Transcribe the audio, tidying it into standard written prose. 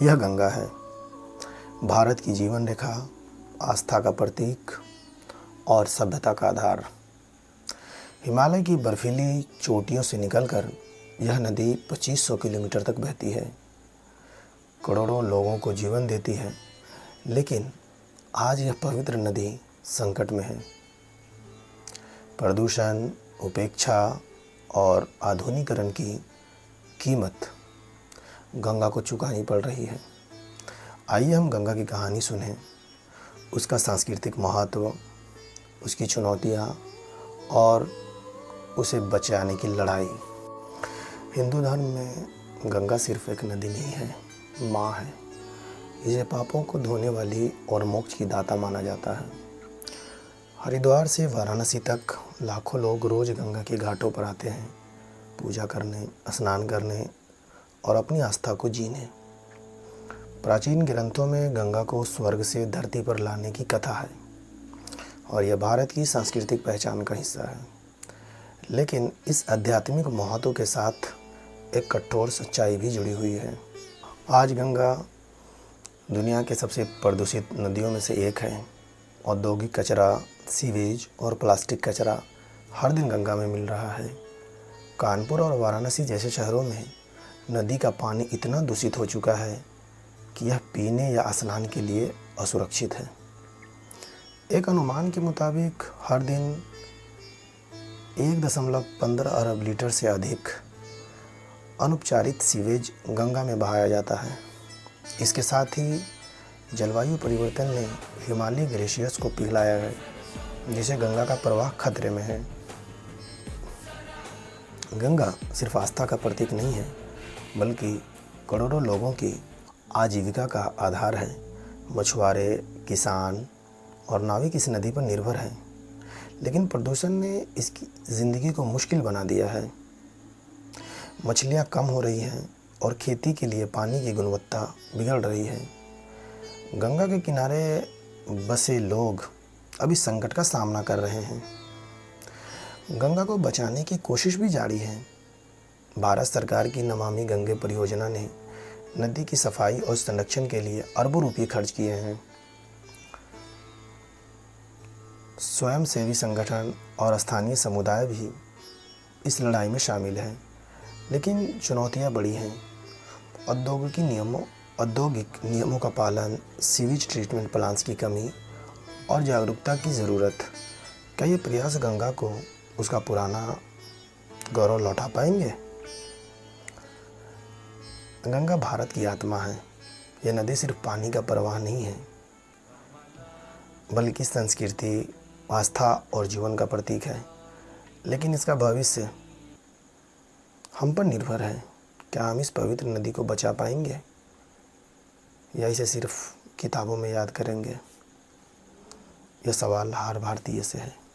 यह गंगा है, भारत की जीवन रेखा, आस्था का प्रतीक और सभ्यता का आधार। हिमालय की बर्फीली चोटियों से निकलकर यह नदी 2500 किलोमीटर तक बहती है, करोड़ों लोगों को जीवन देती है। लेकिन आज यह पवित्र नदी संकट में है। प्रदूषण, उपेक्षा और आधुनिकीकरण की कीमत गंगा को चुकानी पड़ रही है। आइए हम गंगा की कहानी सुनें, उसका सांस्कृतिक महत्व, उसकी चुनौतियाँ और उसे बचाने की लड़ाई। हिंदू धर्म में गंगा सिर्फ एक नदी नहीं है, माँ है। इसे पापों को धोने वाली और मोक्ष की दाता माना जाता है। हरिद्वार से वाराणसी तक लाखों लोग रोज़ गंगा के घाटों पर आते हैं, पूजा करने, स्नान करने और अपनी आस्था को जीने। प्राचीन ग्रंथों में गंगा को स्वर्ग से धरती पर लाने की कथा है और यह भारत की सांस्कृतिक पहचान का हिस्सा है। लेकिन इस आध्यात्मिक महत्व के साथ एक कठोर सच्चाई भी जुड़ी हुई है। आज गंगा दुनिया के सबसे प्रदूषित नदियों में से एक है। औद्योगिक कचरा, सीवेज और प्लास्टिक कचरा हर दिन गंगा में मिल रहा है। कानपुर और वाराणसी जैसे शहरों में नदी का पानी इतना दूषित हो चुका है कि यह पीने या स्नान के लिए असुरक्षित है। एक अनुमान के मुताबिक हर दिन 1.15 अरब लीटर से अधिक अनुपचारित सीवेज गंगा में बहाया जाता है। इसके साथ ही जलवायु परिवर्तन ने हिमालयी ग्लेशियर्स को पिघलाया है, जिससे गंगा का प्रवाह खतरे में है। गंगा सिर्फ आस्था का प्रतीक नहीं है, बल्कि करोड़ों लोगों की आजीविका का आधार है। मछुआरे, किसान और नाविक इस नदी पर निर्भर हैं। लेकिन प्रदूषण ने इसकी ज़िंदगी को मुश्किल बना दिया है। मछलियाँ कम हो रही हैं और खेती के लिए पानी की गुणवत्ता बिगड़ रही है। गंगा के किनारे बसे लोग अब इस संकट का सामना कर रहे हैं। गंगा को बचाने की कोशिश भी जारी है। भारत सरकार की नमामि गंगे परियोजना ने नदी की सफाई और संरक्षण के लिए अरबों रुपये खर्च किए हैं। स्वयंसेवी संगठन और स्थानीय समुदाय भी इस लड़ाई में शामिल हैं। लेकिन चुनौतियां बड़ी हैं। औद्योगिक नियमों का पालन, सीवेज ट्रीटमेंट प्लांट्स की कमी और जागरूकता की ज़रूरत। क्या ये प्रयास गंगा को उसका पुराना गौरव लौटा पाएंगे? गंगा भारत की आत्मा है। यह नदी सिर्फ पानी का प्रवाह नहीं है, बल्कि संस्कृति, आस्था और जीवन का प्रतीक है। लेकिन इसका भविष्य हम पर निर्भर है। क्या हम इस पवित्र नदी को बचा पाएंगे या इसे सिर्फ किताबों में याद करेंगे? यह सवाल हर भारतीय से है।